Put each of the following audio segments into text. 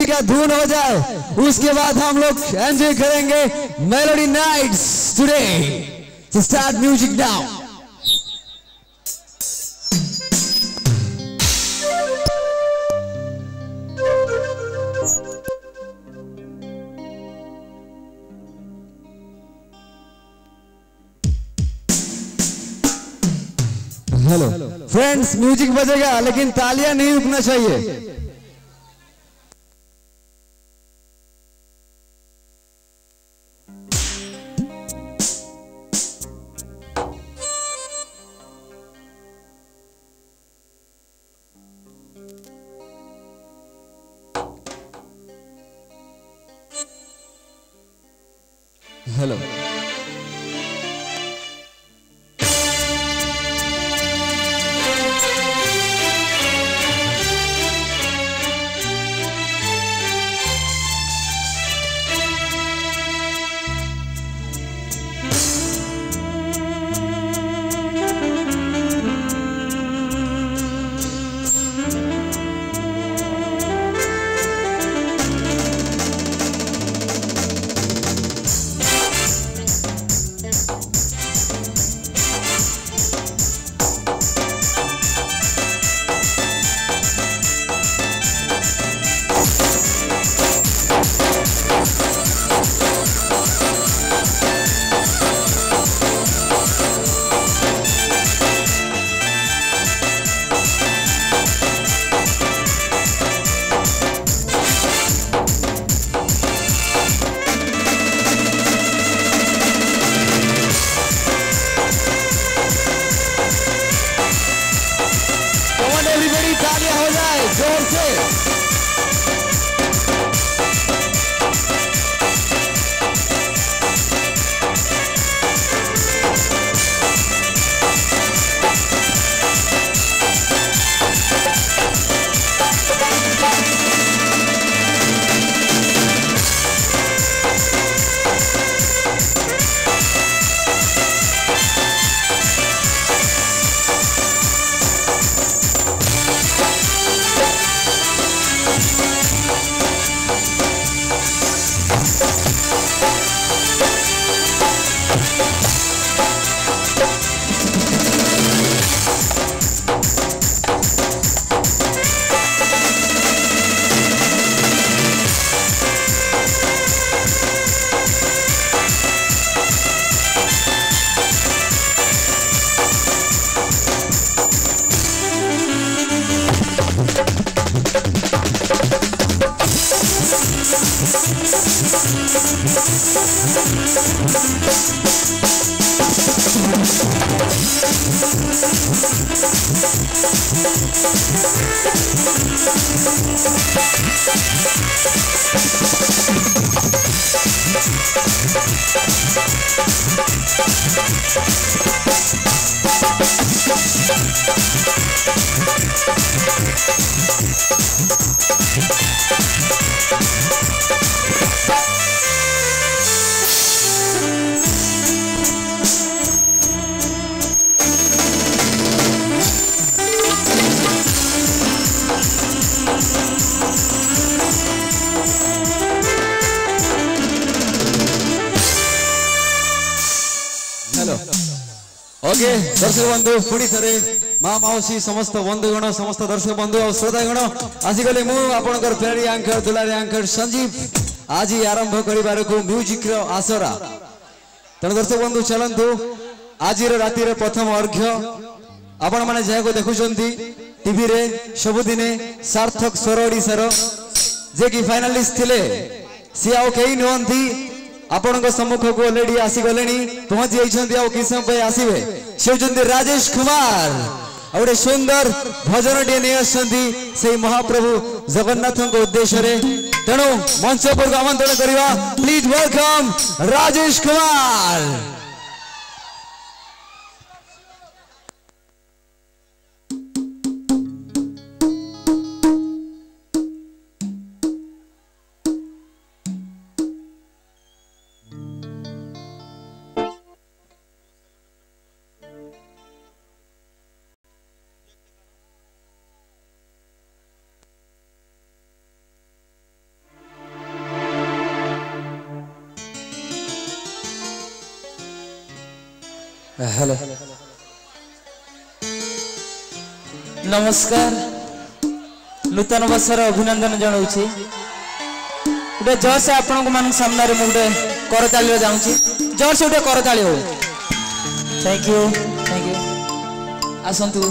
का धुन हो जाए उसके बाद हम लोग एंजॉय करेंगे melody nights today. So start music now. Hello friends, music बजेगा लेकिन तालियां नहीं रुकना चाहिए। हेलो तालियां हो जाए जोर से। ओके दर्शक बंधु पुणी थे माँ मौसी समस्त बंधुगण समस्त दर्शक बंधु और श्रोतागण आसिगले मुझे फेरी आंकर दुलारी आंकर संजीव आज आरंभ कर म्यूजिक आसरा तेणु दर्शक बंधु चलतु आज राति प्रथम अर्घ्य आपण मैंने जहाँ देखुंट टीवी रे सबुदिने सार्थक स्वर ओडिशार जे कि फाइनालिस्ट थे सी आउ कई नुहति आपण सम्मुख को ऑलरेडी आसीगले पहुंची जाइए कि समय आसवे से होती राजेश कुमार गोटे सुंदर भजन टे नहीं से महाप्रभु जगन्नाथ उद्देश्य तेणु मंच पर आमंत्रण करवा please welcome Rajesh Kumar. Hello नमस्कार नूतन वर्षर अभिनंदन जनाऊँगी गोटे जोर से आपण मान सामने मुझे करताली जाऊँगी जोर से गोटे करताली हो थैंक यू आसतु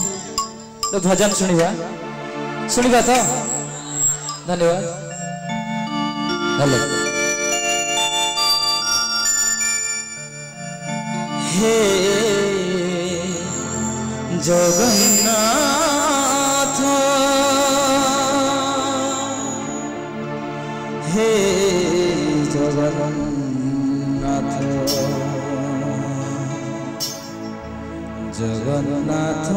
तो भजन शुणा तो धन्यवाद हेलो हे जगन्नाथ हे जगन्नाथ जगन्नाथ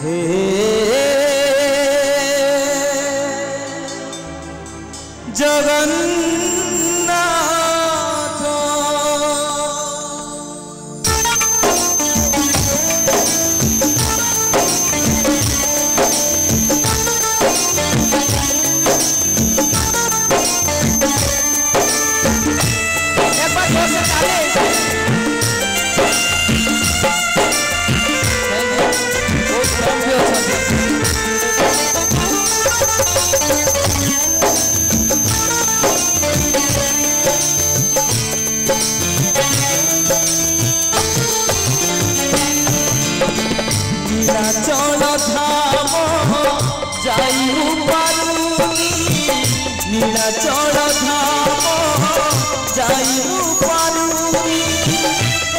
हे जगन्नाथ एक बार जोर से ताली नीलाचल धाम जाइबु पारुनी नीलाचल धाम जाइबु पारुनी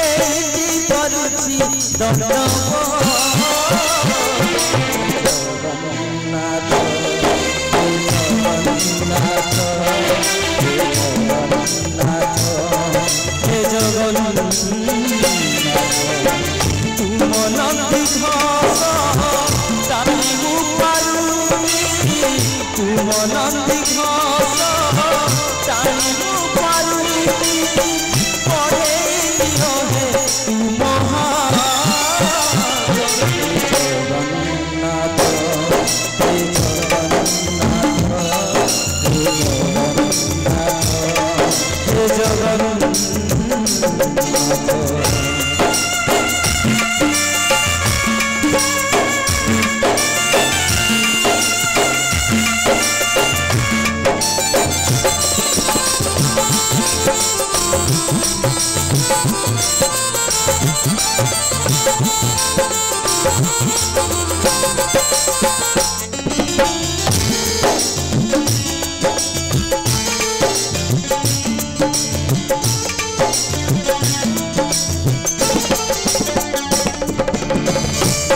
एति करुछि दंडव हे जगन्नाथ तुम नंदी घास जाइबु पारुनी तुम नंदी घास जाइबु पारुनी पढ़ेई रहे तुम जगन्नाथ हे जगन्नाथ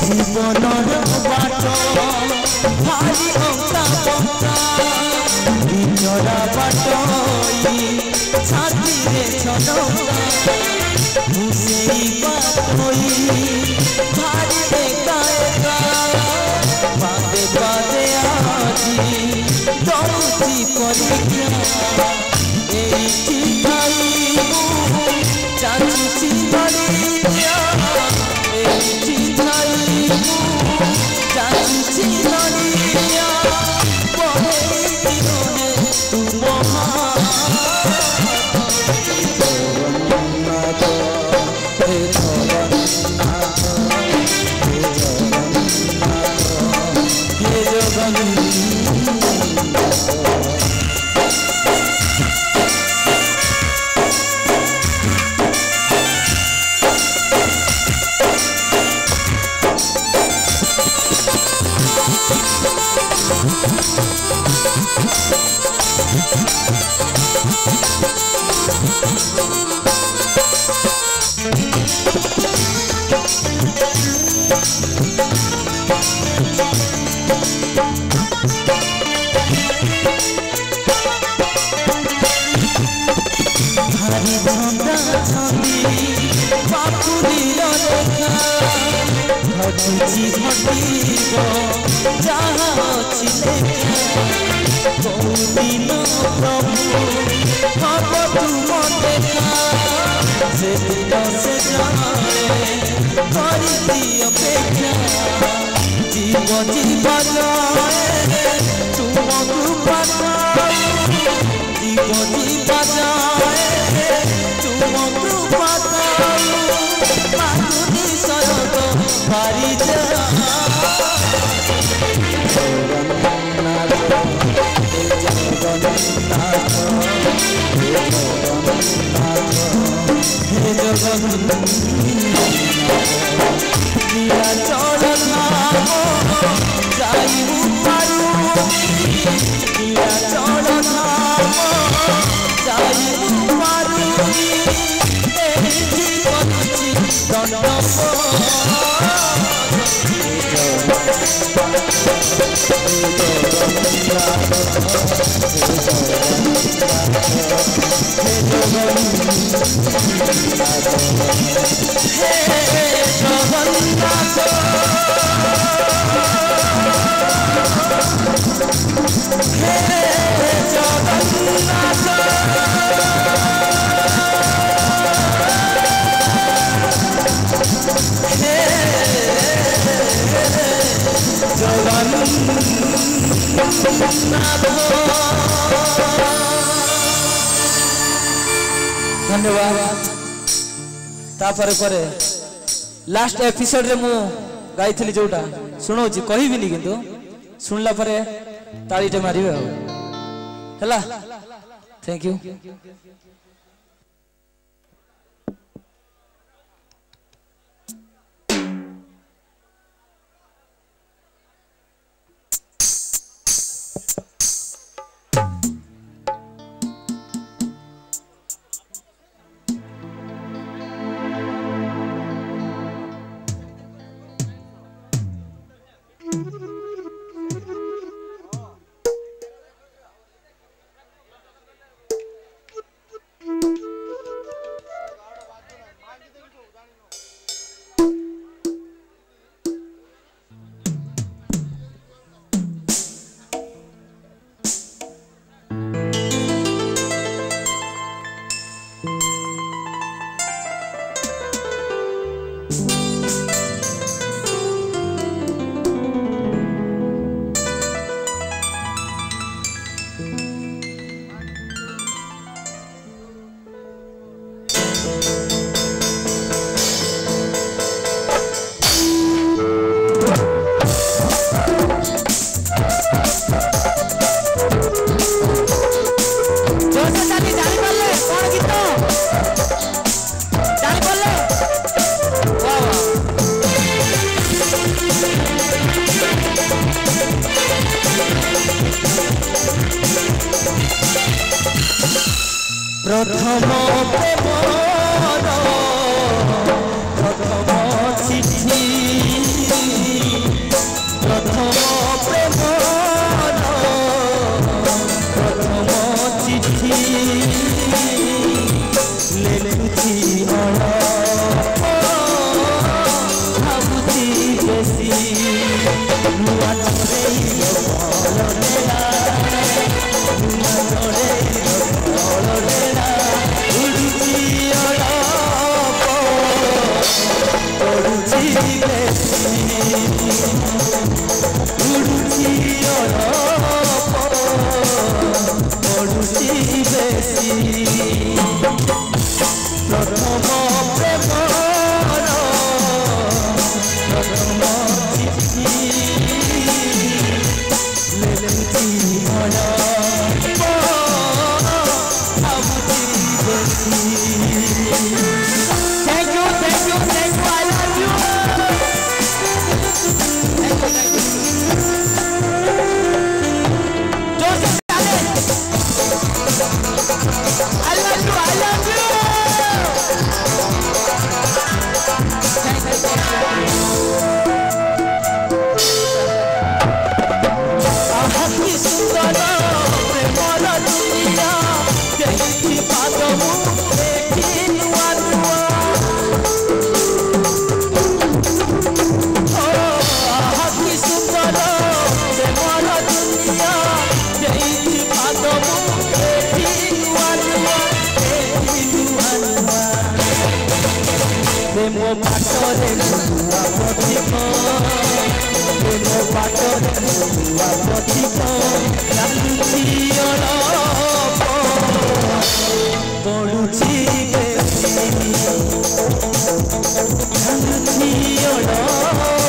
जीवनर बाट भारी अंका बंका निजरा बाट छाती रे छनौका मुसेई बात होई भारी एका एका बादे बादे आजी दौची परीक्षा एइठी खाइबु चाचुची परीक्षा एइठी खाइबु चाचुची परीक्षा पढ़ेई रहे तुम जगन्नाथ हे जगन्नाथ हे जगन्नाथ हे जगन्नाथ भारी भंगा छंदी बापुरीर लेखा घटुची घटिब जहा अछि लेखा कोउ दिन प्रभु हब तुम देखा से दिन से जाने करी अपेक्षा जीव जीव जाए तुम कृपा पारी धन्यवाद। तापर करे लास्ट एपिसोड रे मु गाइथिली जोटा सुनौची कहिबिनी किंतु सुनला परे ताळीटे मारिबे हला। Thank you. Hello.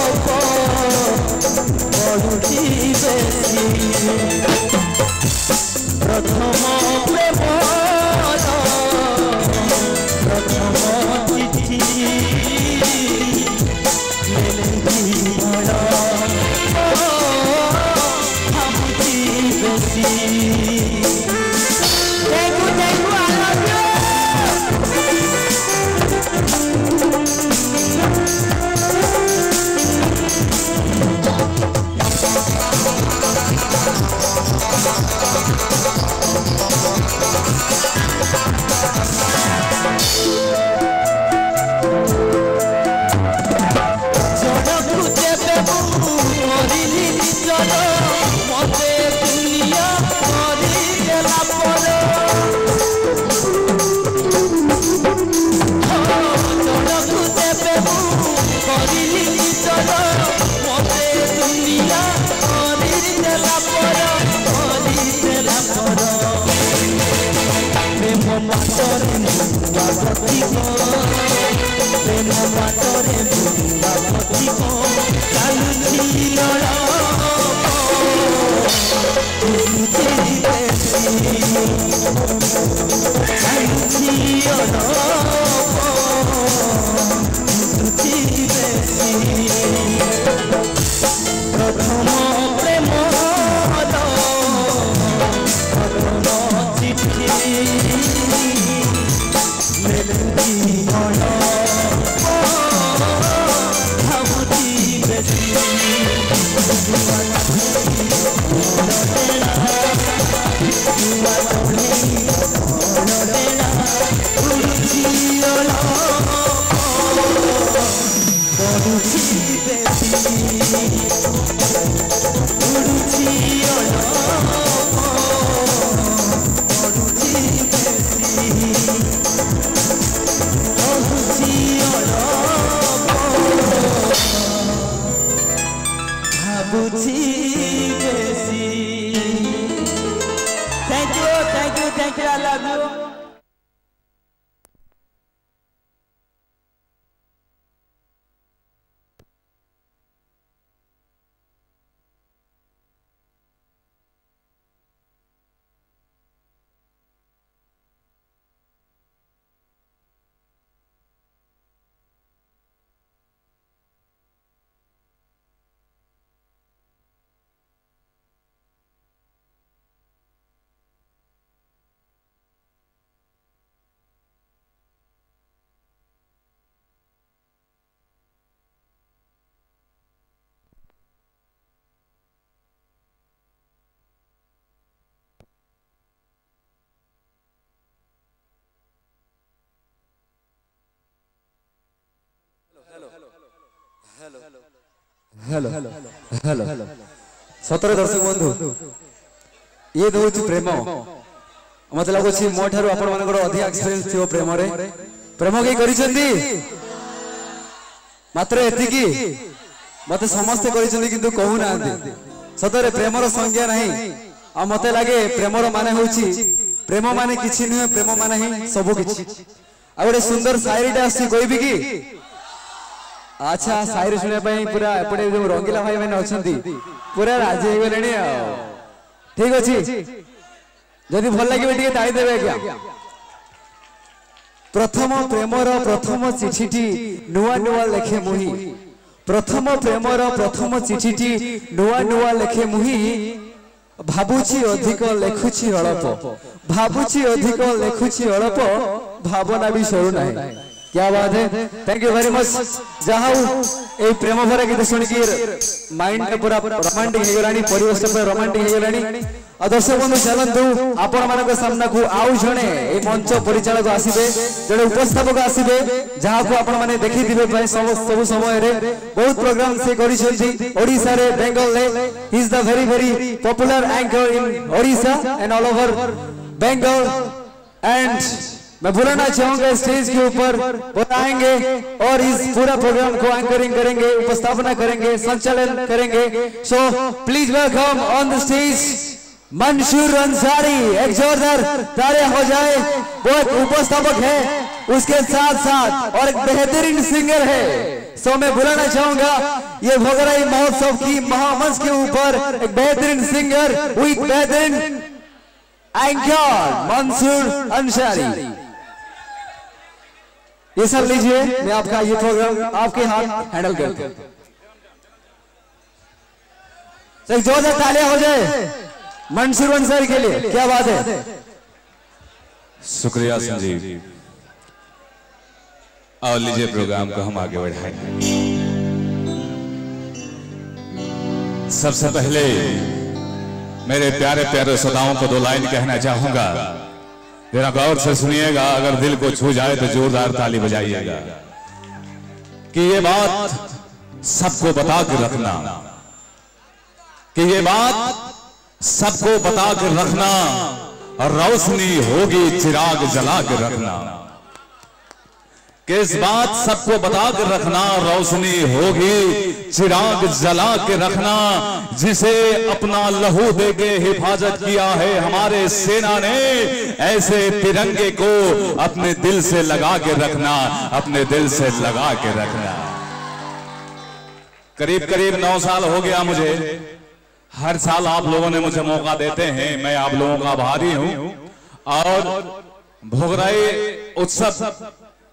पथिक प्रेम बाटरे बुलिबा पथिक चालुछि प्रथम प्रेम चिठी भावुची बेसी Thank you, I love you. Hello hello सतरे दर्शक बंधु ये दूसरी प्रेम मत लगुच मो ठार आपण मान अधिक एक्सपीरियंस थी प्रेम प्रेम कई करी मात्र एतिकी मत समस्ते करूँ कहूना सतरे प्रेमर संज्ञा नहीं आ मत लगे प्रेमर माने होची प्रेम माने किछि नुहे प्रेम माने ही सब किछि आ गोटे सुंदर शायरीटे आसी कहबी कि अच्छा शायरी शुणा पूरा एपटे जो रंगीला भाई मैंने अच्छा पूरा राजी हो गले ठीक अच्छे जदि भल लगे ताली देवे क्या प्रथम प्रेमर प्रथम चिठीटी नुआ नुआ लेखे मुही प्रथम प्रेमर प्रथम चिठीटी नुआ नुआ लेखे मुही भाबुची अधिक लेखुची अल्प भाबुची अधिक लेखुची अल्प भावना भी सरू ना क्या बात है थैंक यू वेरी मच जहाँ ए प्रेम भरा गीत शुणिकी माइंड में पूरा रोमांटिक हो गलानी परिवेश पूरा रोमांटिक हो गलानी दर्शक बंधु चलतु आपण मान सामना को आउ जड़े ए मंच परिचालक आसबे जड़े उपस्थापक आसबे जहाँ को आपण मैंने देखी सब समय बहुत प्रोग्राम से ओडिशा रे बेंगल रे he is the very very popular anchor in Odisha and all over Bengal and मैं बुलाना चाहूंगा स्टेज के ऊपर बुलाएंगे और इस पूरा प्रोग्राम को एंकरिंग करेंगे उपस्थापना करेंगे संचालन करेंगे so please welcome on the stage Mansoor Ansari एक जोरदार तालियां हो जाए वो एक उपस्थापक है उसके साथ साथ और एक बेहतरीन सिंगर है सो मैं बुलाना चाहूंगा ये भोगराई महोत्सव की महामंच के ऊपर एक बेहतरीन सिंगर विद बेहतरीन एंकर मंसूर अंसारी ये सब लीजिए मैं आपका ये प्रोग्राम आपके हाथ हैंडल करता हूं तो एक जोरदार तालियां हो जाए मंसूर अंसारी के लिए क्या बात है शुक्रिया संजीव और लीजिए प्रोग्राम को हम आगे बढ़ाएंगे सबसे पहले मेरे प्यारे प्यारे श्रोताओं को 2 लाइन कहना चाहूंगा जरा गौर से सुनिएगा अगर दिल को छू जाए तो जोरदार ताली बजाइएगा कि ये बात सबको बता के रखना कि ये बात सबको बता के रखना और रोशनी होगी चिराग जला के रखना कि इस बात सबको बता कर रखना, रोशनी होगी चिराग जला के रखना, जिसे अपना लहू दे के हिफाजत किया है हमारे सेना ने, ऐसे तिरंगे को अपने दिल से लगा के रखना, अपने दिल से लगा के रखना। करीब करीब 9 साल हो गया मुझे, हर साल आप लोगों ने मुझे मौका देते हैं, मैं आप लोगों का आभारी हूं। और भोगराई उत्सव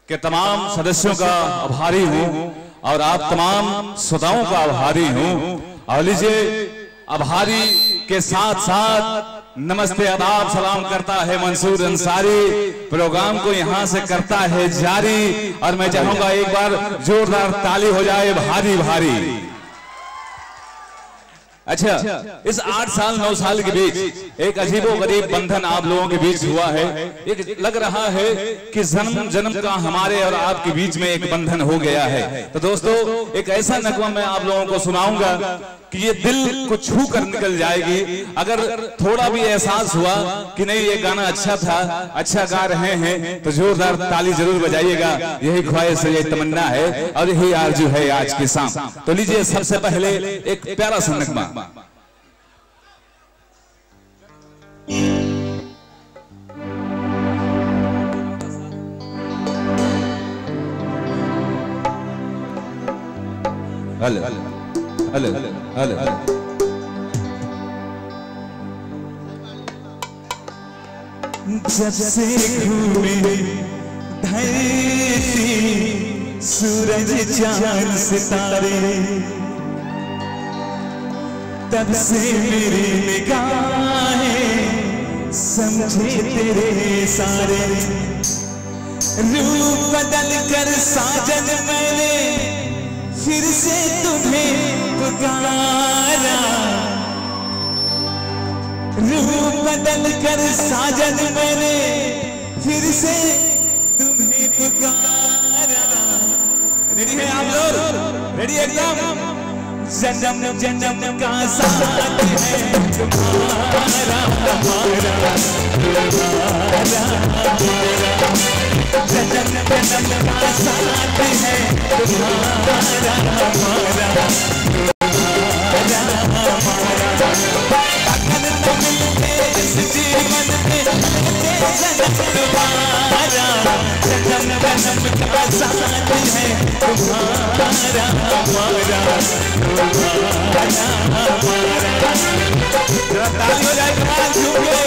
के तमाम सदस्यों का आभारी हूं और आप तमाम श्रोताओं का आभारी हूं। और लीजिए, आभारी के साथ साथ नमस्ते आदाब सलाम करता है मंसूर अंसारी, प्रोग्राम को यहां से करता है जारी। और मैं चाहूंगा एक बार जोरदार ताली हो जाए भारी भारी। अच्छा, इस 8 साल 9 साल के बीच एक अजीबोगरीब बंधन आप लोगों के बीच हुआ है। एक लग रहा है कि जन्म जन्म का हमारे और आपके बीच में एक बंधन हो गया है। तो दोस्तों, एक ऐसा नगमा मैं आप लोगों को सुनाऊंगा कि ये दिल को छू कर निकल जाएगी। अगर थोड़ा भी एहसास हुआ कि नहीं ये गाना अच्छा था, अच्छा गा रहे हैं, तो जोरदार ताली जरूर बजाइएगा। यही ख्वाहिश है, यही तमन्ना है और यही आरज़ू है आज की शाम। तो लीजिए, सबसे पहले एक प्यारा सा नगमा। Hello hello hello hello. जब से घूमे धरती सूरज चांद सितारे, तब से मेरी निगाहें समझे तेरे सारे। रूप बदल कर साजन मैंने फिर से तुम्हें पुकारा, रूप बदल कर साजन मैंने फिर से तुम्हें पुकारा। रेडी है आप लोग? रेडी एकदम? जन्म जन्म का साथ है तुम्हारा हमारा, जन्म जन्म का साथ है तुम्हारा हमारा, अगर न मिलते इस जीवन में जन्म तुम्हारा, जन्म जन्म का साथ है तुम्हारा हमारा, जरा ताली हो जाए कमाल झूम के।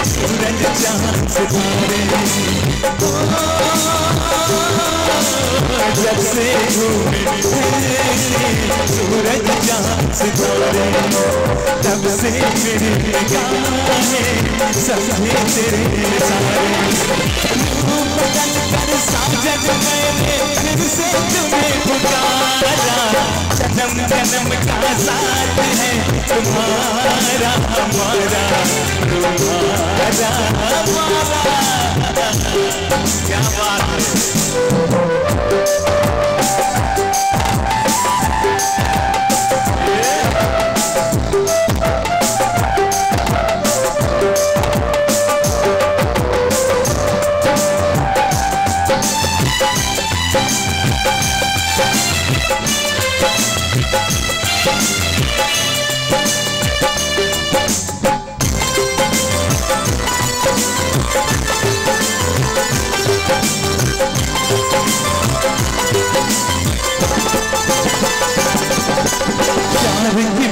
सूरज चांद सितारे, जब से घूमे सूरज चांद सितारे, तब से मेरी निगाहें समझे तेरे सारे। रूप बदल कर साजन मैंने फिर से तुम्हें पुकारा, जन्म जन्म का साथ है तुम्हारा हमारा, तुम्हारा हमारा। क्या बात है।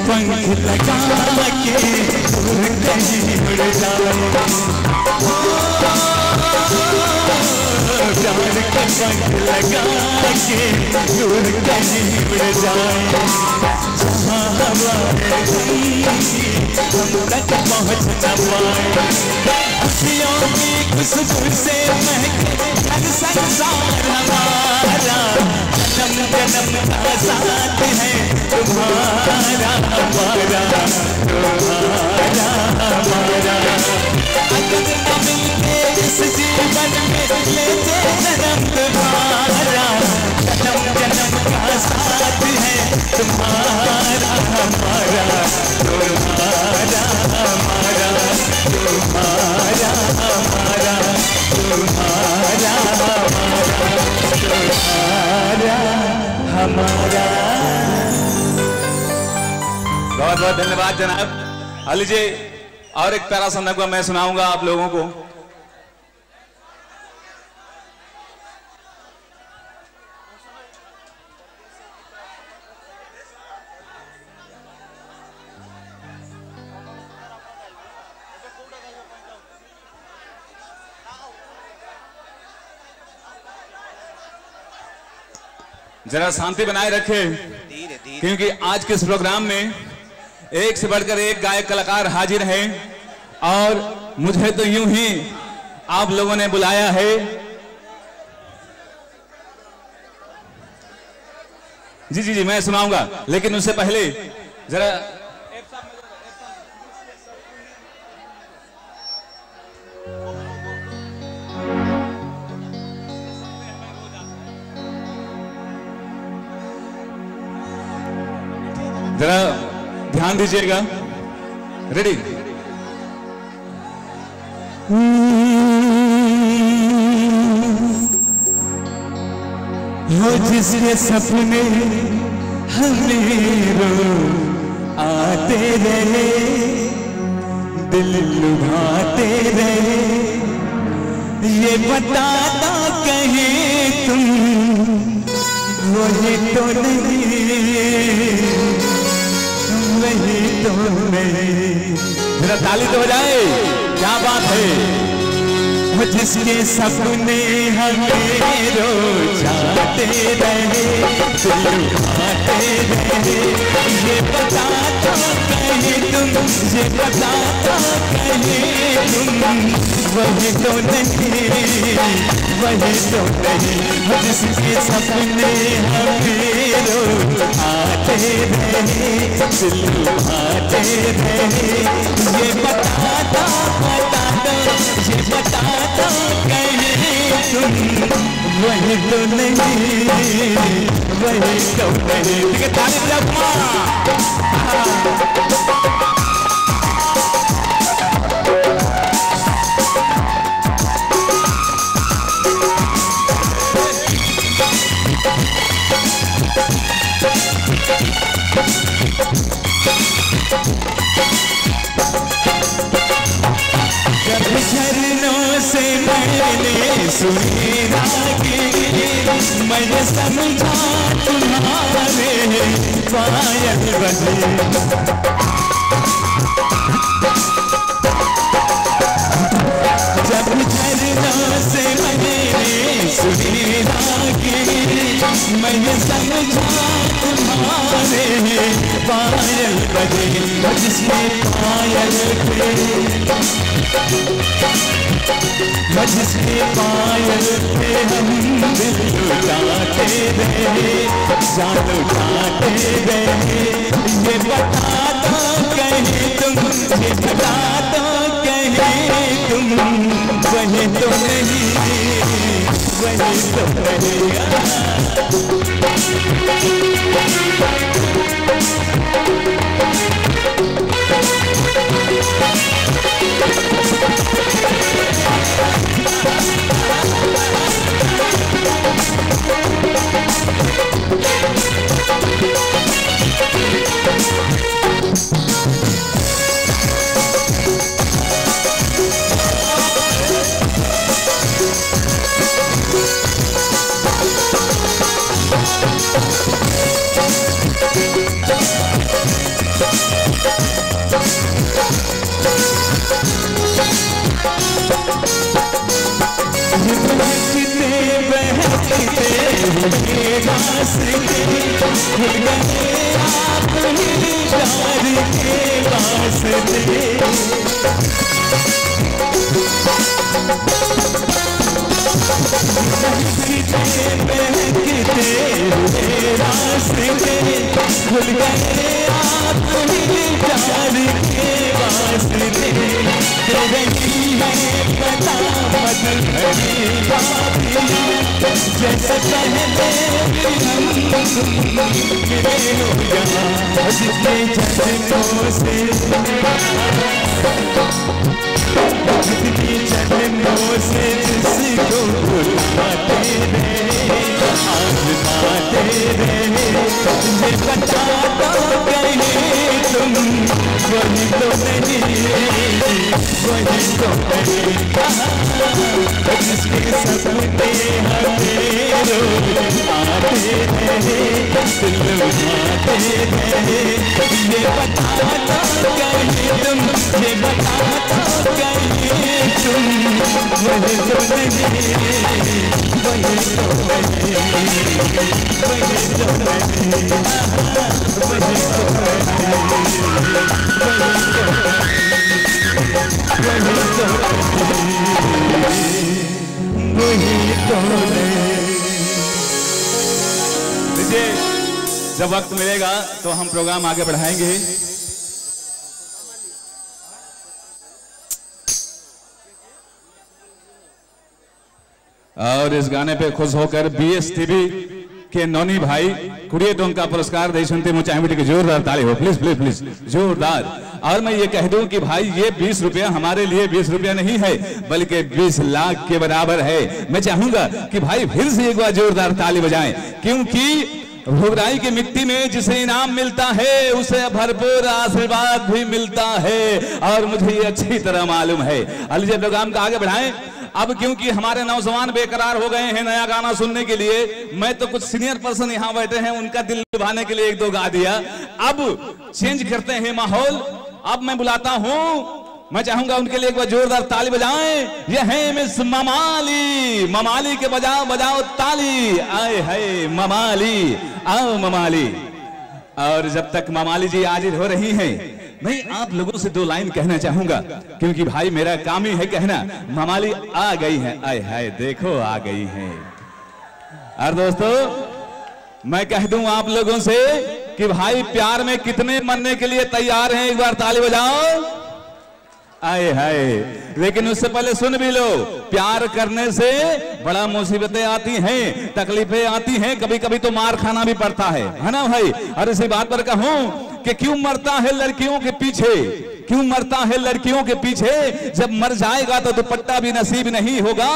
पंख लगा के दूर कहीं उड़ जाए, प्यार के पंख लगा के दूर कहीं उड़ जाए, जहाँ हवाएं गई हम तक पहुँच न पाए। हंसियों की खुशबू से महके हर संसार हमारा, जन्म जन्म का साथ है तुम्हारा हमारा, तुम्हारा हमारा। अगर न मिलते इस जीवन में लेते जन्म तुम्हारा, जन्म जन्म का साथ है तुम्हारा हमारा, तुम्हारा हमारा, तुम्हारा हमारा, तुम्हारा हमारा, हमारा। बहुत बहुत धन्यवाद जनाब। लीजिए और एक प्यारा सा नगमा मैं सुनाऊंगा आप लोगों को। जरा शांति बनाए रखे, क्योंकि आज के इस प्रोग्राम में एक से बढ़कर एक गायक कलाकार हाजिर हैं और मुझे तो यूं ही आप लोगों ने बुलाया है। जी जी जी मैं सुनाऊंगा, लेकिन उससे पहले जरा जरा ध्यान दीजिएगा। रेडी? हो जिसके सपने हमें आते रहे, दिल लुभाते रहे, ये बताता कहीं तुम वही तो नहीं, वही तो नहीं। जरा ताली तो हो जाए, क्या बात है। वो जिसके सपने हमें जाते रहे, लुभाते रहे, ये बताता कहीं तुम, ये बताता कहीं तुम वही तो नहीं, वही तो नहीं। वो जिसके सपने हमें आते रहे, लुभाते रहे, ये बताता बताता, ये बताता कहीं तुम वही तो नहीं, वही तो नहीं। ठीक है, ताली बजाओ। झरनों से मैंने सुनी रागें, मैं समझा तुम्हारे पायल बजे। जब झरनों से मैंने सुनी रागें, मैं समझा तुम्हारे पायल बजे। जिसने पायल पे, जिसके पायल पे हम दिल लुटाते रहे, जान लुटाते रहे, ये बताता कहीं तुम, ये बताता कहीं तुम वही तो नहीं, वही तो नहीं। हुए रास्ते खुल गए आखिरी प्यार के वास्ते दे रही है पता बदल भरी बात जैसे पहले हम गिरे हो यहाँ जितने जन्मों से जितनी जन्मों से जिसको बुलाते रहे आजमाते रहे ये बता दो कहीं तुम वही तो नहीं वही तो नहीं जिसके सपने हमें रोज आते रहे दिल उठाते रहे ये बता दो कहीं तुम ये बता दो कहीं तुम वही तो नहीं वही तो नहीं वही तो नहीं वही तो लीजिए, जब वक्त मिलेगा तो हम प्रोग्राम आगे बढ़ाएंगे। और इस गाने पे खुश होकर BSTV के नौनी भाई कुड़िए टोंग का पुरस्कार दे सुनते मुझे चाहिए कि जोरदार ताली हो, प्लीज प्लीज प्लीज जोरदार। और मैं ये कह दूं कि भाई ये 20 रुपया हमारे लिए 20 रुपया नहीं है बल्कि 20 लाख के बराबर है। मैं चाहूंगा कि भाई फिर से एक बार जोरदार ताली बजाएं, क्योंकि भोगराई की मिट्टी में जिसे इनाम मिलता है उसे भरपूर आशीर्वाद भी मिलता है और मुझे ये अच्छी तरह मालूम है। अलीजे प्रोग्राम का आगे बढ़ाएं। अब क्योंकि हमारे नौजवान बेकरार हो गए हैं नया गाना सुनने के लिए, मैं तो कुछ सीनियर पर्सन यहाँ बैठे हैं उनका दिल लुभाने के लिए एक दो गा दिया। अब चेंज करते हैं माहौल। अब मैं बुलाता हूँ, मैं चाहूंगा उनके लिए एक बार जोरदार ताली बजाएं। ये है मिस ममाली, ममाली के बजाओ बजाओ ताली। आए हाय ममाली, आओ ममाली। और जब तक ममाली जी हाजिर हो रही हैं, मैं आप लोगों से 2 लाइन कहना चाहूंगा, क्योंकि भाई मेरा काम ही है कहना। ममाली आ गई है, आए हाय देखो आ गई है। और दोस्तों मैं कह दूं आप लोगों से कि भाई प्यार में कितने मरने के लिए तैयार हैं, एक बार ताली बजाओ। आए हाय, लेकिन उससे पहले सुन भी लो, प्यार करने से बड़ा मुसीबतें आती हैं, तकलीफें आती हैं, कभी कभी तो मार खाना भी पड़ता है ना भाई। और इसी बात पर कहूं कि क्यों मरता है लड़कियों के पीछे, क्यों मरता है लड़कियों के पीछे, जब मर जाएगा तो दुपट्टा भी नसीब नहीं होगा।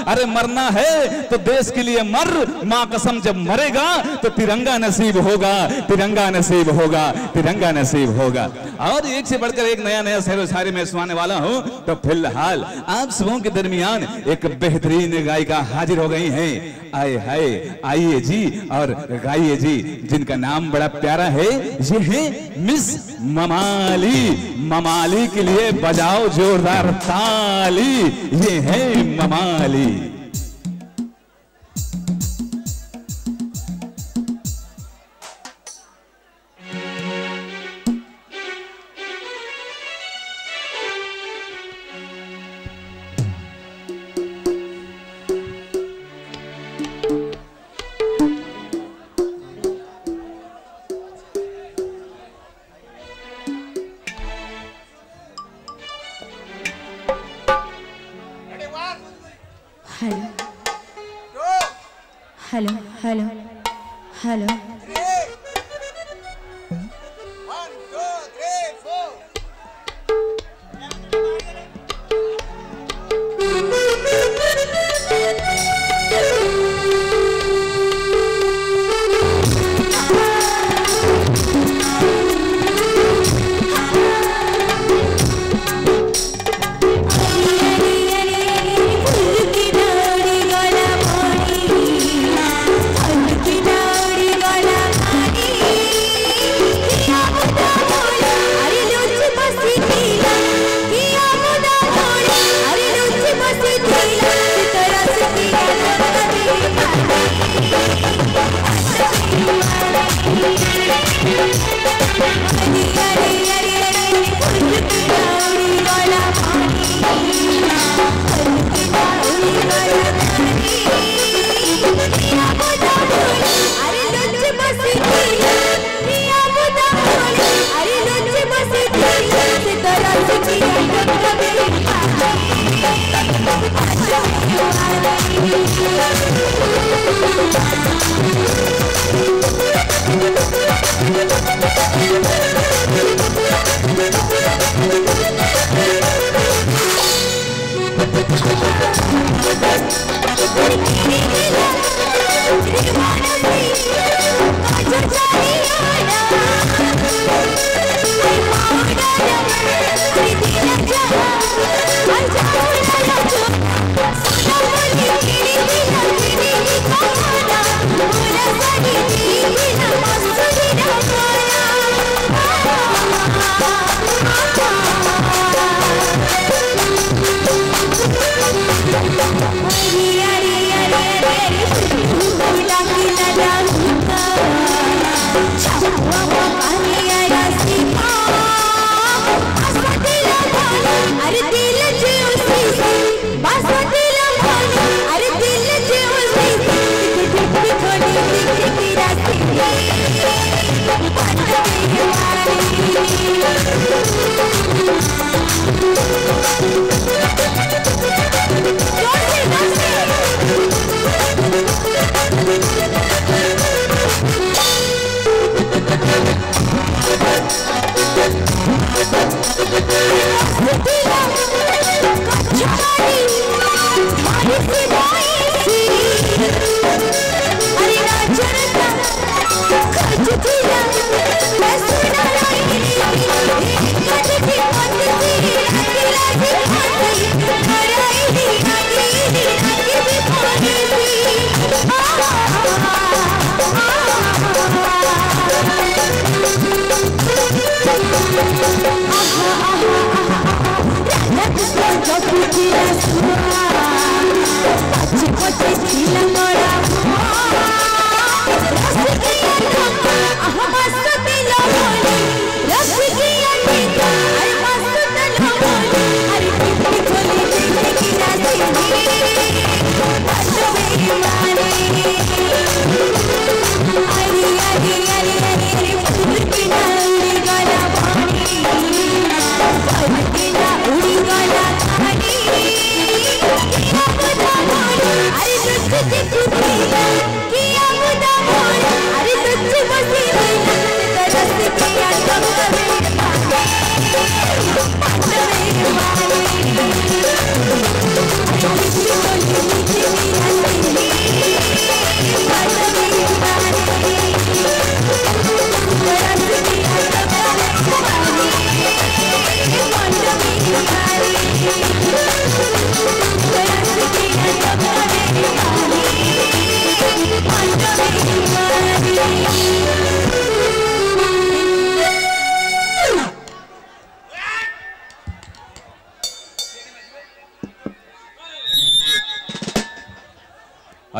अरे मरना है तो देश के लिए मर, मां कसम जब मरेगा तो तिरंगा नसीब होगा, तिरंगा नसीब होगा, तिरंगा नसीब होगा। और एक से बढ़कर एक नया नया शेर शायरी में सुनाने वाला हूं। तो फिलहाल आप सबों के दरमियान एक बेहतरीन गायिका हाजिर हो गई हैं। आए हाय, आइए जी और गाइए जी, जिनका नाम बड़ा प्यारा है। ये है मिस ममाली। ममाली के लिए बजाओ जोरदार ताली। ये है ममाली। Hello hello hello hello.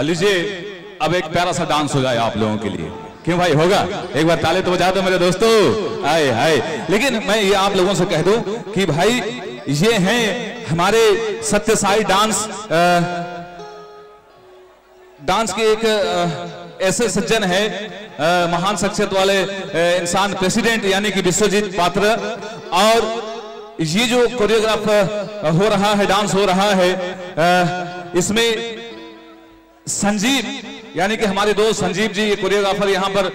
लीजिए अब एक प्यारा सा डांस हो जाए आप लोगों के लिए। क्यों भाई, होगा? एक बार ताली तो बजा दो मेरे दोस्तों। आए हाय। लेकिन मैं ये आप लोगों से कह दूं कि भाई ये हैं हमारे सत्य साई डांस के एक ऐसे सज्जन है, महान शख्सियत वाले इंसान, प्रेसिडेंट यानी कि विश्वजीत पात्र। और ये जो कोरियोग्राफ हो रहा है, डांस हो रहा है, इसमें संजीव यानी कि हमारे दोस्त संजीव जी ये कोरियोग्राफर यहाँ पर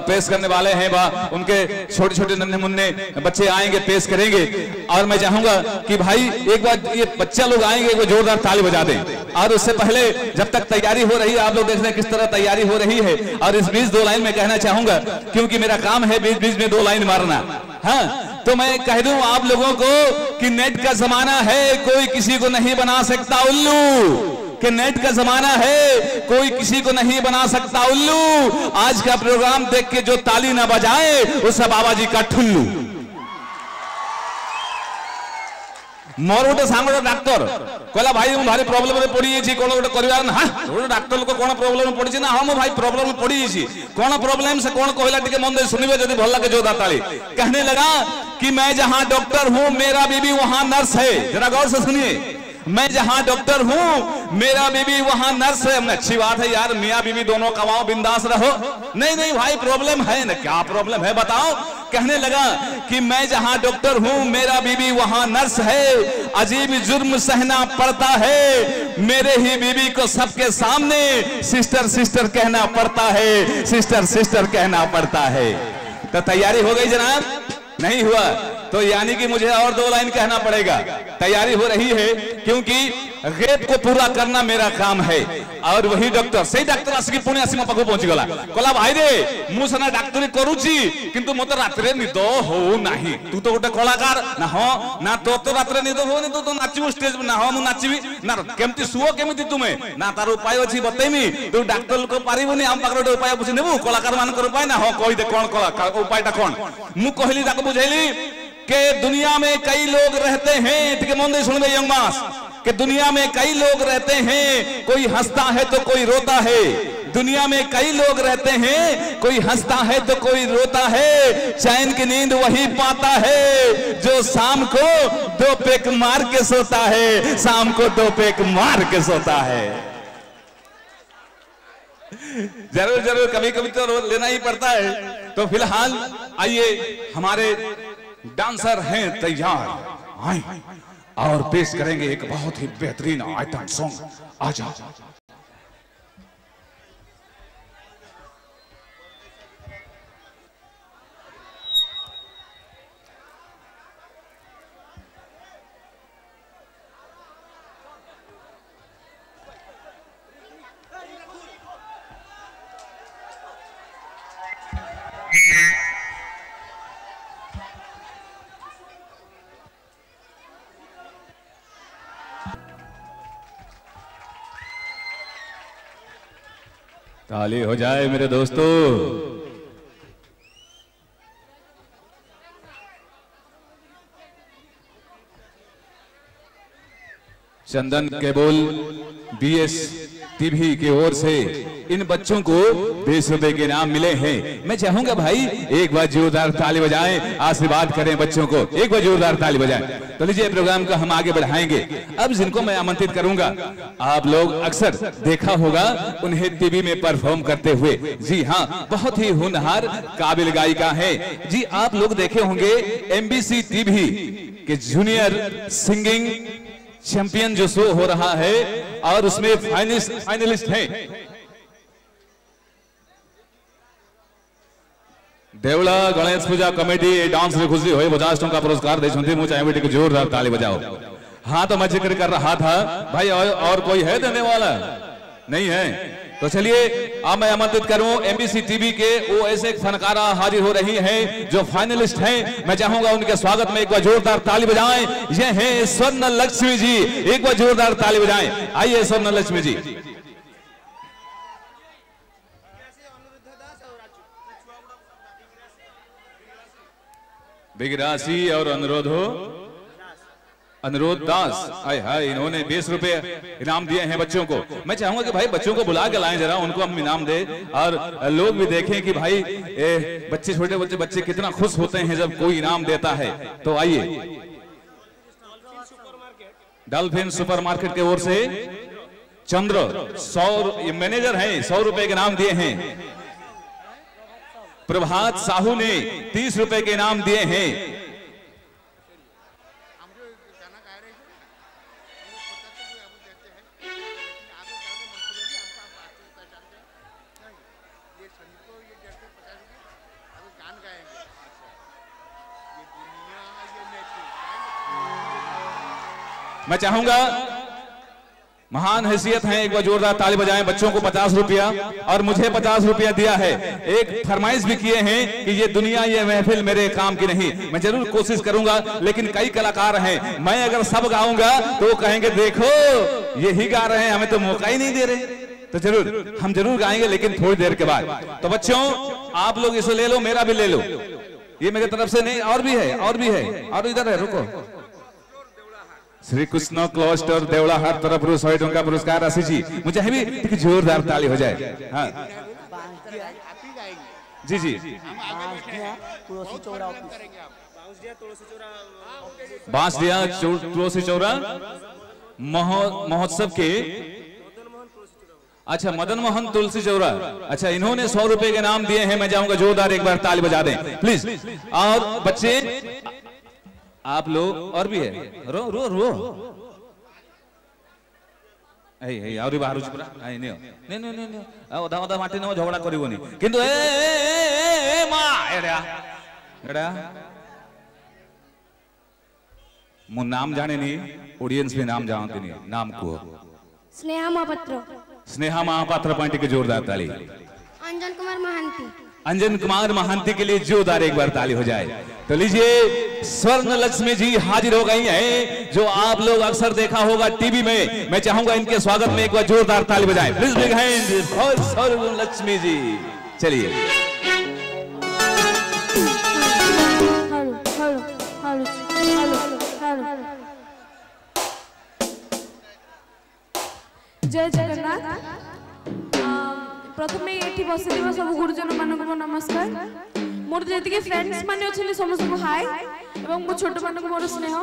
पेश करने वाले हैं। उनके छोटे छोटे नन्हे मुन्ने बच्चे आएंगे, पेश करेंगे। और मैं चाहूंगा कि भाई एक बार ये बच्चा लोग आएंगे, एक बार जोरदार ताली बजा दें। और उससे पहले जब तक तैयारी हो रही है, आप लोग देख रहे हैं किस तरह तैयारी हो रही है। और इस बीच दो लाइन में कहना चाहूंगा, क्योंकि मेरा काम है बीच बीच में दो लाइन मारना। हाँ, तो मैं कह दूं आप लोगों को कि नेट का जमाना है, कोई किसी को नहीं बना सकता उल्लू। कि नेट का जमाना है, कोई किसी को नहीं बना सकता उल्लू। आज का प्रोग्राम देख के जो ताली ना बजाए उस बाबा जी का ठुल्लू। मोर गोटे सांग डाक्तर कहला भाई मु भारी प्रॉब्लम में पड़ी छी, कोन गोटे करिवार ना। गोटे डाक्टर को कोन प्रॉब्लम में पड़ी छी ना? हां मु भाई प्रॉब्लम में पड़ी छी। कोन प्रॉब्लम से कोन कहला टिके मन दे सुनिबे, जदी भल लागे जोरदार ताली। कहने लगा कि मैं जहां डॉक्टर हूं मेरा बीबी वहां नर्स है। जरा गौर से सुनिए, मैं जहां डॉक्टर हूं मेरा बीबी वहां नर्स है। अच्छी बात है यार, मियां बीबी दोनों कमाओ, बिंदास रहो। नहीं नहीं भाई, प्रॉब्लम है ना। क्या प्रॉब्लम है बताओ? कहने लगा कि मैं जहां डॉक्टर हूं मेरा बीबी वहां नर्स है। अजीब जुर्म सहना पड़ता है, मेरे ही बीबी को सबके सामने सिस्टर सिस्टर कहना पड़ता है, सिस्टर सिस्टर कहना पड़ता है। तो तैयारी हो गई जनाब? नहीं हुआ तो यानी कि मुझे और दो लाइन कहना पड़ेगा। तैयारी हो रही है, क्योंकि गैप को पूरा करना मेरा काम है। और वही डॉक्टर, सही डॉक्टर आसिक पुणे आसी मो पाखु पहुंची गला। कहला भाई रे मु सना डॉक्टरी करूची, किंतु मते रात्रे निद हो नाही। तू तो गोटे कलाकार ना। हो ना, तो रात्रे निद हो नहीं, तो नाचिबो स्टेज ना। हो मु नाचिबी ना। केमती सुओ केमती तुमे ना, तार उपाय अछि बतेमी। तू डॉक्टर को पारिबोनी, हम पाखरे उपाय बुझि नेबु। कलाकार मानकर उपाय ना। हो कहि दे कोन कलाकार उपायटा कोन? मु कहली ताको बुझैली कि दुनिया में कई लोग रहते हैं, ठीक है मन दे सुनबे यंग मास, कि दुनिया में कई लोग रहते हैं, कोई हंसता है तो कोई रोता है। दुनिया में कई लोग रहते हैं, कोई हंसता है तो कोई रोता है। चैन की नींद वही पाता है जो शाम को दो पेक मार के सोता है, शाम को दो पेक मार के सोता है। जरूर जरूर कभी कभी तो लेना ही पड़ता है। तो फिलहाल आइए, हमारे डांसर हैं तैयार, आए और पेश करेंगे एक बहुत ही बेहतरीन आइटम सॉन्ग। आ जाओ। ताली हो जाए मेरे दोस्तों। चंदन केबल BS टीवी की ओर से इन बच्चों को 20 रुपए के इनाम मिले हैं। मैं चाहूंगा भाई एक बार जोरदार ताली बजाएं, आशीर्वाद करें बच्चों को, एक बार जोरदार ताली बजाएं। तो लीजिए प्रोग्राम को हम आगे बढ़ाएंगे। अब जिनको मैं आमंत्रित करूंगा, आप लोग अक्सर देखा होगा उन्हें टीवी में परफॉर्म करते हुए। जी हाँ, बहुत ही होनहार काबिल गायिका है जी। आप लोग देखे होंगे MBC टीवी के जूनियर सिंगिंग चैंपियन जो शो हो रहा है और उसमें फाइनलिस्ट हैं देवला गणेश पूजा कमेटी डांस रे खुशी होए 50 टंका पुरस्कार देछंती। मु चाहे बेटी को जोरदार ताली बजाओ। हाँ, तो मैं जिक्र कर रहा था भाई, और कोई है देने वाला? नहीं है। तो चलिए अब मैं आमंत्रित करूं MBC टीवी के वो ऐसे फनकारा हाजिर हो रही हैं जो फाइनलिस्ट हैं। मैं चाहूंगा उनके स्वागत में एक बार जोरदार ताली बजाएं। ये हैं स्वर्ण लक्ष्मी जी, एक बार जोरदार ताली बजाएं। आइए स्वर्ण लक्ष्मी जी। बिगरासी और अनुरोध दास, आय हाय, इन्होंने 20 रुपए इनाम दिए हैं बच्चों को। मैं चाहूंगा कि भाई बच्चों को बुला के लाएं, जरा उनको हम इनाम दे और लोग भी देखें कि भाई बच्चे, छोटे बच्चे कितना खुश होते हैं जब कोई इनाम देता है। तो आइए, डॉल्फिन सुपरमार्केट की ओर से चंद्र 100 मैनेजर हैं, 100 रुपए के इनाम दिए हैं। प्रभात साहू ने 30 रुपए के इनाम दिए हैं। मैं चाहूंगा महान हैसियत है, एक बार जोरदार ताली बजाएं। बच्चों को 50 रुपया और मुझे 50 रुपया दिया है। एक फरमाइश भी किए हैं कि ये दुनिया, ये महफिल मेरे काम की नहीं। मैं जरूर कोशिश करूंगा, लेकिन कई कलाकार हैं, मैं अगर सब गाऊंगा तो वो कहेंगे देखो यही गा रहे हैं, हमें तो मौका ही नहीं दे रहे। तो हम जरूर गाएंगे, लेकिन थोड़ी देर के बाद। तो बच्चों, आप लोग इसे ले लो, मेरा भी ले लो। ये मेरी तरफ से नहीं, और भी है, और इधर है, रुको। श्री कृष्ण क्लस्टर देवलाहाट तरफ 100 टंका पुरस्कार राशि जी। मुझे भी जोरदार ताली हो जाए। हाँ जी जी, बांसडिया तुलसी चौरा महोत्सव के, अच्छा मदन मोहन तुलसी चौरा, अच्छा इन्होंने 100 रुपए के नाम दिए हैं। मैं चाहूंगा जोरदार एक बार ताली बजा दें प्लीज। और बच्चे आप लोग, और भी है, रो रो रो आउरी बाहर पुरा अधा माटी न झगड़ा करबनी किंतु ए मा एडा एडा मु नाम जाने नहीं, ऑडियंस भी नाम जानते नहीं। नाम को स्नेहा महापात्र। स्नेहा महापात्र पार्टी के जोरदार ताली। अंजन कुमार महांती। अंजन कुमार महांती के लिए जोरदार एक बार ताली हो जाए। तो लीजिए, स्वर्ण लक्ष्मी जी हाजिर हो गई हैं, जो आप लोग अक्सर देखा होगा टीवी में। मैं चाहूंगा इनके स्वागत में एक बार जोरदार ताली बजाएं। प्लीज बिग हैंड फॉर स्वर्ण लक्ष्मी जी। चलिए, जय जगन्नाथ। प्रथम ये बस सब गुरुजन मान को नमस्कार। मोर जी फ्रेंड्स मान अच्छे समस्त को हाय एवं मो छोट मान को मोर स्नेह।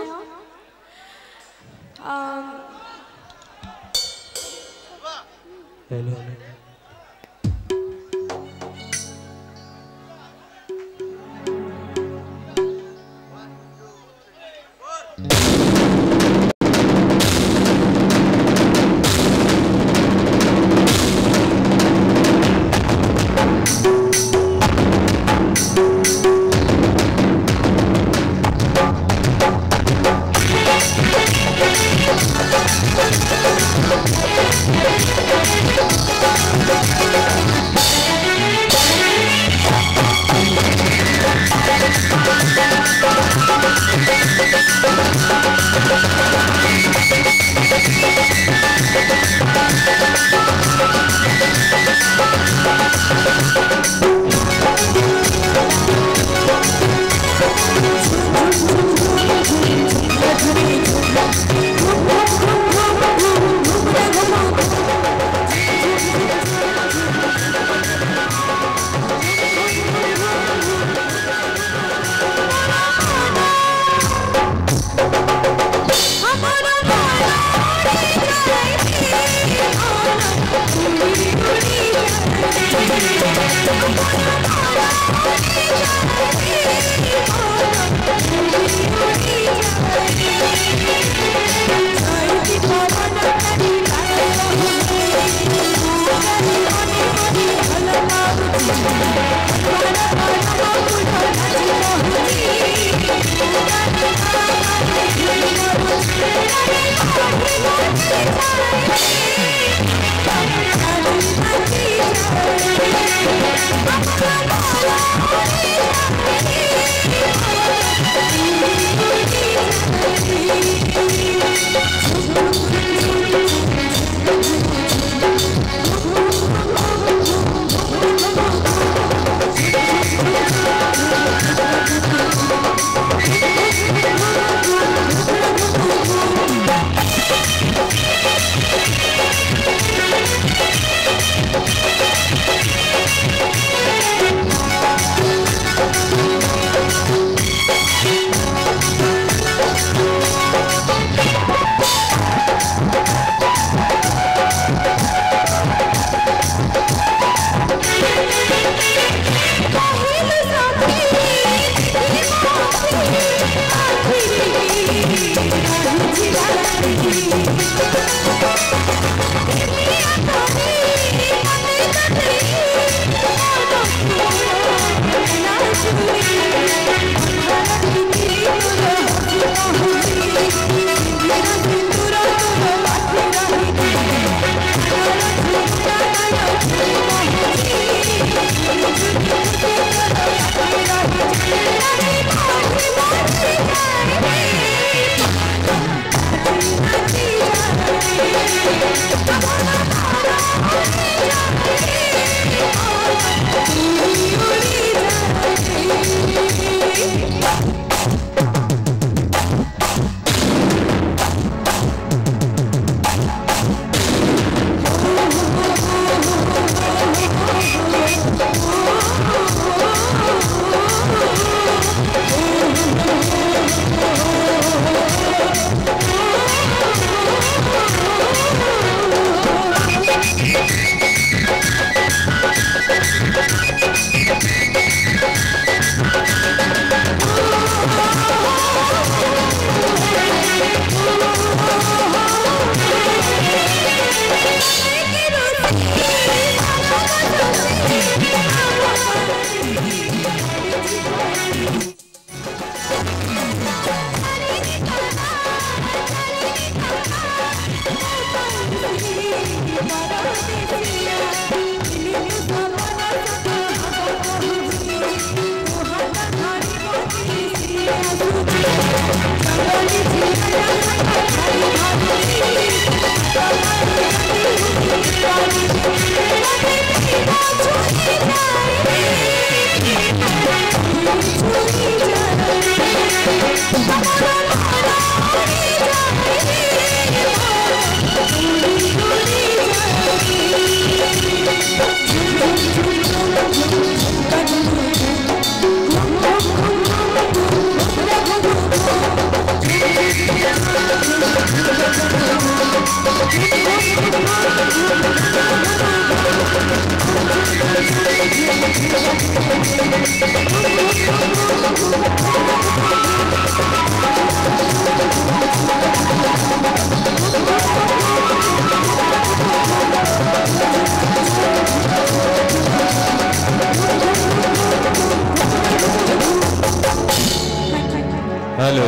हेलो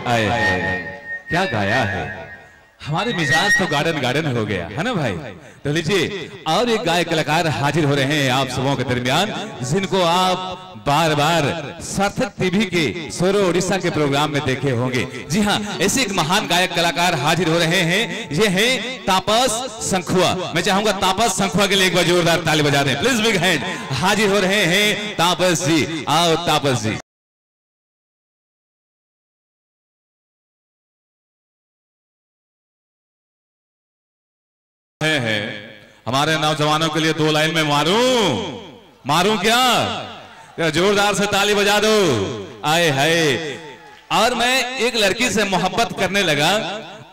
आए क्या गाया है। हमारे मिजाज तो गार्डन गार्डन हो गया है ना भाई। तो लीजिए और एक गायक कलाकार हाजिर हो रहे हैं आप सबों के दरमियान, जिनको आप बार बार सार्थक टीवी के सोरो उड़ीसा के प्रोग्राम में देखे होंगे। जी हाँ, ऐसे एक महान गायक कलाकार हाजिर हो रहे हैं। ये हैं तापस संखुआ। मैं चाहूंगा तापस संखुआ के लिए एक बार जोरदार ताली बजा दें प्लीज। Big hand. हाजिर हो रहे हैं तापस जी। आओ तापस जी। है हमारे नौजवानों के लिए 2 लाइन में मारूं क्या जोरदार से ताली बजा दो। आए हाय। और मैं एक लड़की से मोहब्बत करने लगा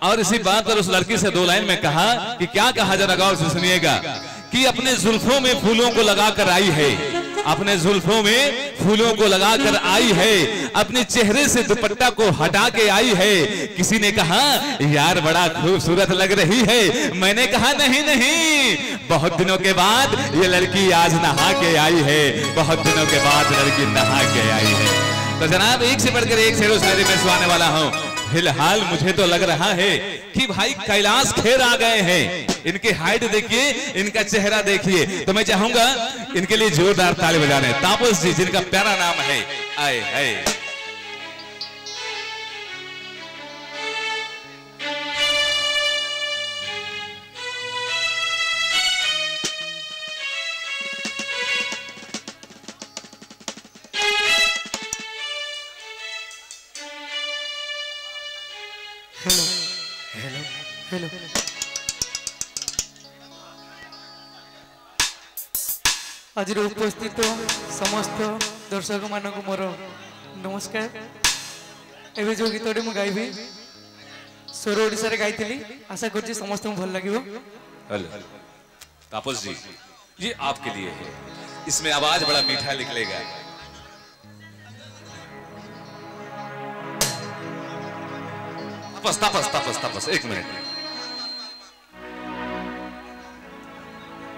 और इसी बात पर उस लड़की से 2 लाइन में कहा कि क्या कहा, जरा गौर से सुनिएगा, कि अपने जुल्फों में फूलों को लगाकर आई है, अपने जुल्फों में फूलों को लगाकर आई है, अपने चेहरे से दुपट्टा को हटा के आई है। किसी ने कहा यार बड़ा खूबसूरत लग रही है। मैंने कहा नहीं नहीं, बहुत दिनों के बाद ये लड़की आज नहा के आई है, बहुत दिनों के बाद लड़की नहा के आई है। तो जनाब एक से बढ़कर एक शेरो शायरी में सुनाने वाला हूँ। फिलहाल मुझे तो लग रहा है कि भाई कैलाश खेर आ गए हैं। इनकी हाइट देखिए, इनका चेहरा देखिए। तो मैं चाहूंगा इनके लिए जोरदार ताली बजा रहे हैं तापस जी, जिनका प्यारा नाम है आए हाय। हेलो आज उपस्थित समस्त दर्शक मान को मोर नमस्कार। एवं जो गीत मु गाइबी सोरो ओडिसा रे गाइथिली, आशा कर समस्त भल लगिवो। हेलो तापस जी, ये आपके लिए है। इसमें आवाज बड़ा मीठा निकलेगा। तापस तापस तापस तापस एक मिनट,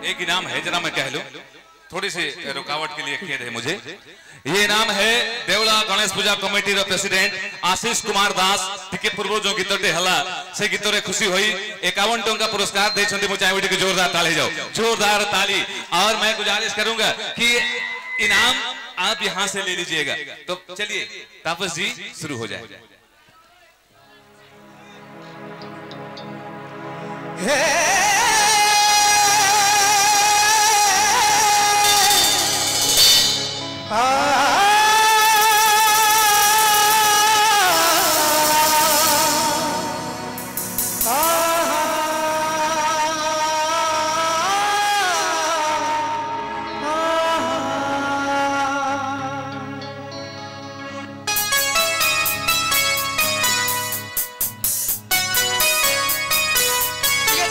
एक इनाम है, जरा मैं कह लूं, थोड़ी सी रुकावट के लिए खेद है मुझे। ये इनाम है देवला गणेश पूजा कमिटी रो प्रेसिडेंट आशीष कुमार दास टिके पूर्व जो गीतटे हला से गीतरे खुशी होई 51 टंका पुरस्कार दे छंदी। मु चाहे के जोरदार ताली जाओ, जोरदार ताली। और मैं गुजारिश करूंगा कि इनाम आप यहां से ले लीजिएगा। तो चलिए तापस जी शुरू हो जाए।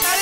ताली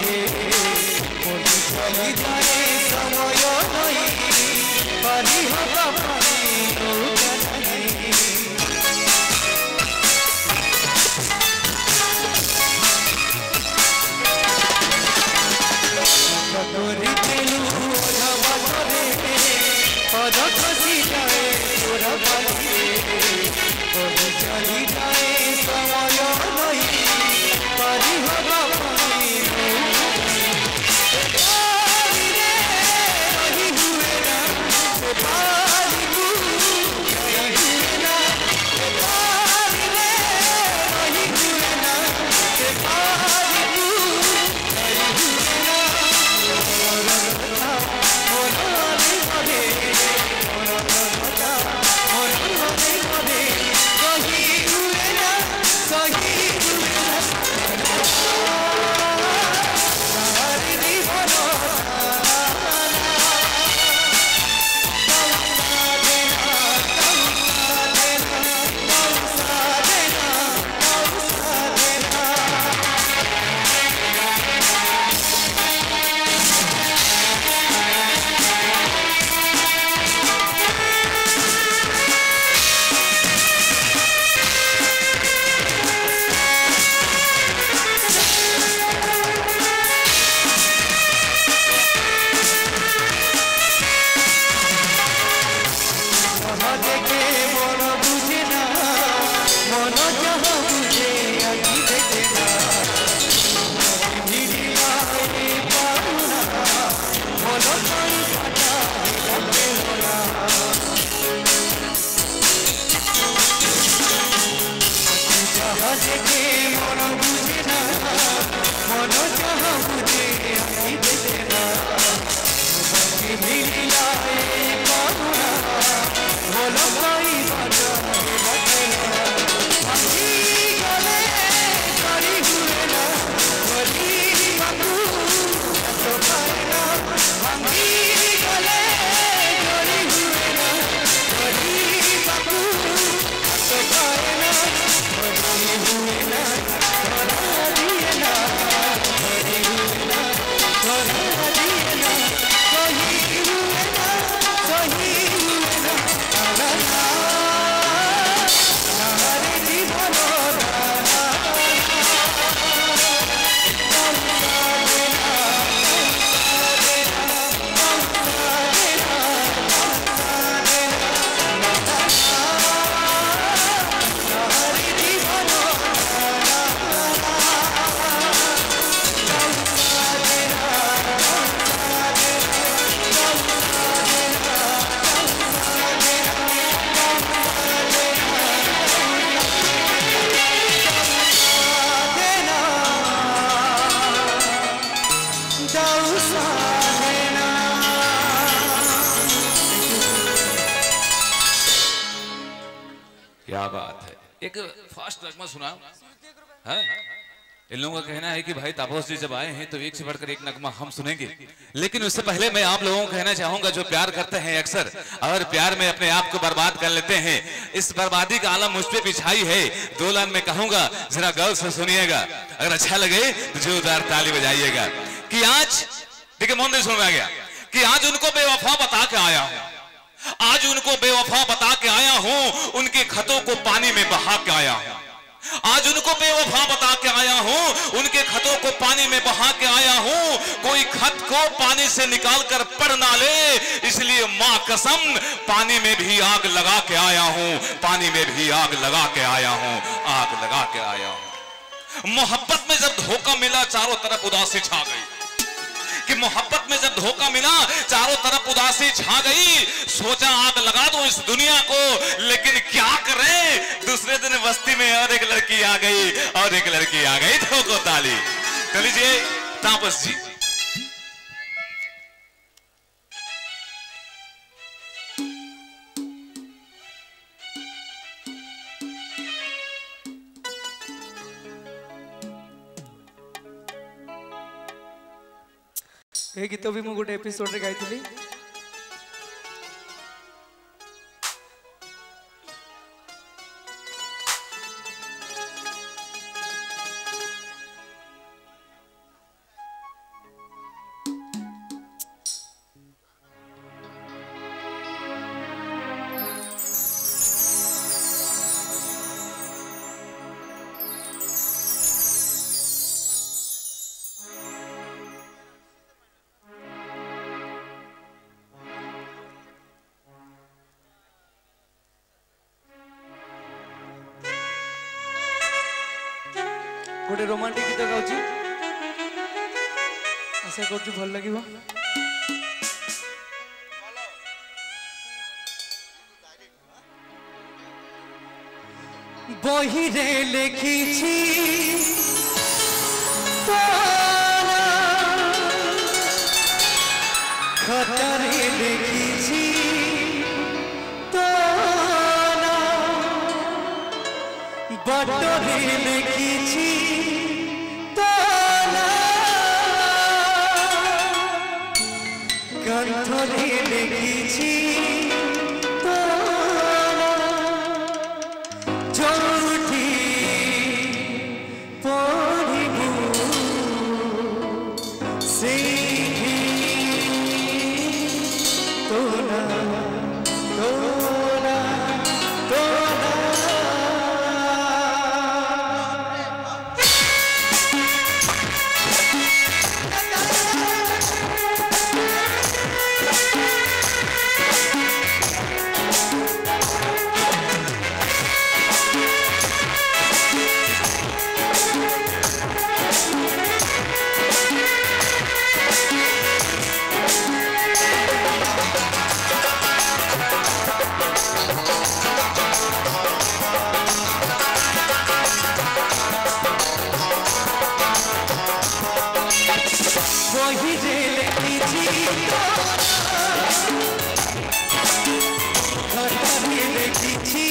रे कोई चली जाए समय नहीं पानी हवा पानी नौका नहीं तोरी तेलू ओझवा करे पद खसी जाए तोरा बाली कोई चली जाए समय नहीं पानी हवा पानी पानी रे रही हुए ना पानी तू रही हुए ना पानी रे रही हुए ना पानी तू रही हुए ना क्या बात है। एक फास्ट नगमा सुना है। इन लोगों का कहना है कि भाई तापस जी जब आए हैं तो एक से बढ़कर एक नगमा हम सुनेंगे, लेकिन उससे पहले मैं आप लोगों को कहना चाहूंगा जो प्यार करते हैं अक्सर और प्यार में अपने आप को बर्बाद कर लेते हैं, इस बर्बादी का आलम मुझ पे बिछाई है। दो लाइन में कहूंगा, जरा गौर से सुनिएगा, अगर अच्छा लगे तो जोरदार ताली बजाइएगा। कि आज देखिए मोहन सुन में आ गया कि आज उनको बेवफा बता के आया हूं, आज उनको बेवफा बता के आया हूं, उनके खतों को पानी में बहा के आया हूं। आज उनको बेवफा बता के आया हूं, उनके खतों को पानी में बहा के आया हूं। कोई खत को पानी से निकाल कर पढ़ ना ले, इसलिए मां कसम पानी में भी आग लगा के आया हूं, पानी में भी आग लगा के आया हूं, आग लगा के आया हूं। मोहब्बत में जब धोखा मिला चारों तरफ उदासी छा गई, कि मोहब्बत में जब धोखा मिला चारों तरफ उदासी छा गई। सोचा आग लगा दो इस दुनिया को, लेकिन क्या करें, दूसरे दिन बस्ती में और एक लड़की आ गई, और एक लड़की आ गई। ठोको ताली। तो लीजिए तापस जी। ये गीत भी मुझे गोटे एपिसोड रे गाइଥିଲି। गोटे रोमांटिक गीत गाउची आशा करछु भल लागिबो बही रे लिखिछि खतरे लिखिछि बटरे लिखिछि कंठरे लिखिछि जोठी पढ़िबु सेठी तोला तोला तोला वही रे लिखिछि खतरे लिखिछि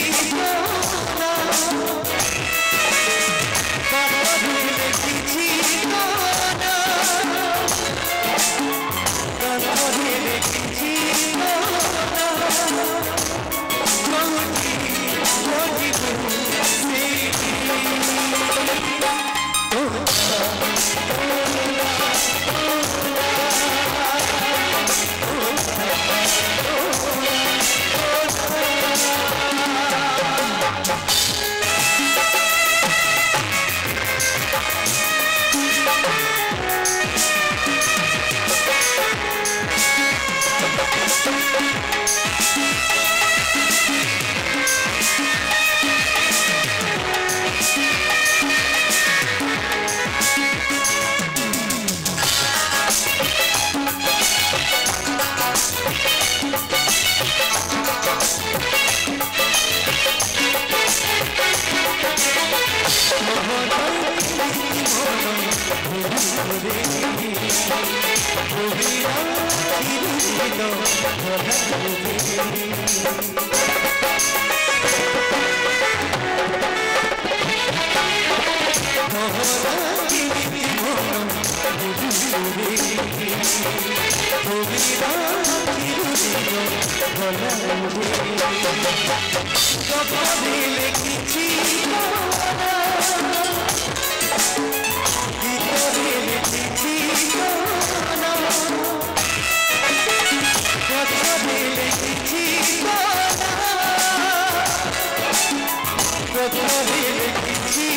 बटरे लिखिछि कंठरे लिखिछि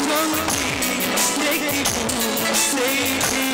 जोठी पढ़िबु सेठी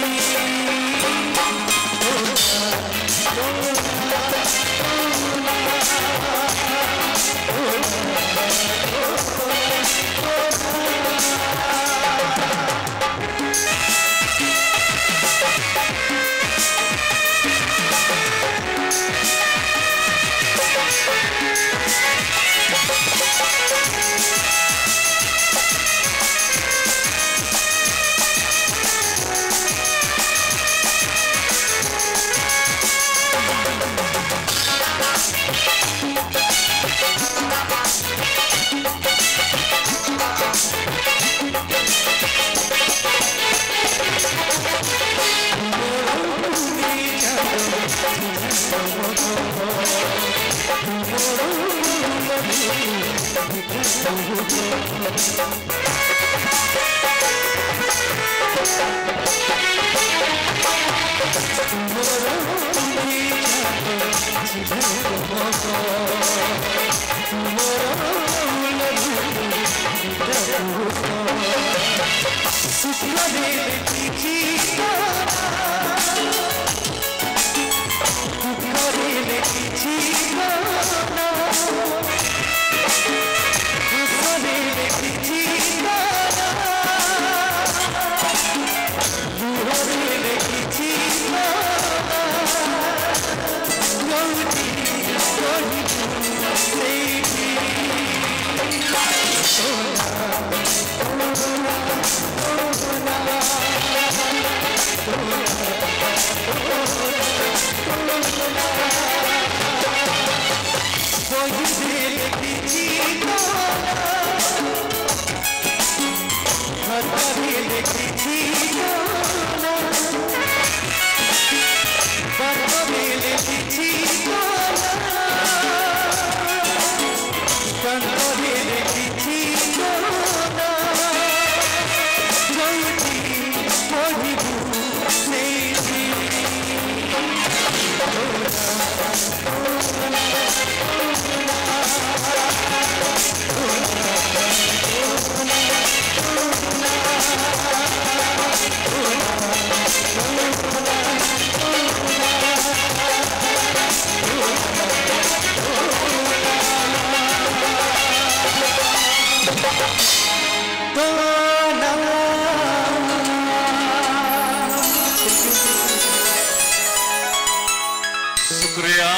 शुक्रिया,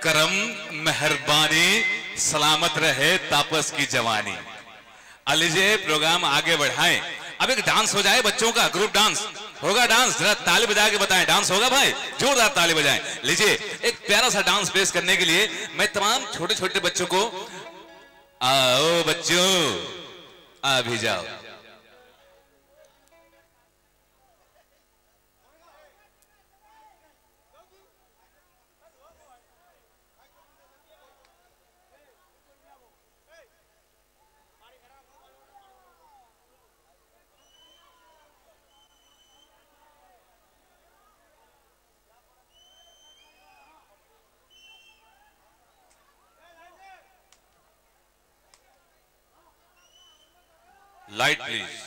करम, मेहरबानी, सलामत रहे तापस की जवानी। लीजिए प्रोग्राम आगे बढ़ाएं। अब एक डांस हो जाए बच्चों का, ग्रुप डांस होगा। डांस जरा ताली बजा के बताएं, डांस होगा भाई? जोरदार ताली बजाएं। लीजिए एक प्यारा सा डांस पेश करने के लिए मैं तमाम छोटे छोटे बच्चों को, आओ बच्चों आ भी जाओ। Light please.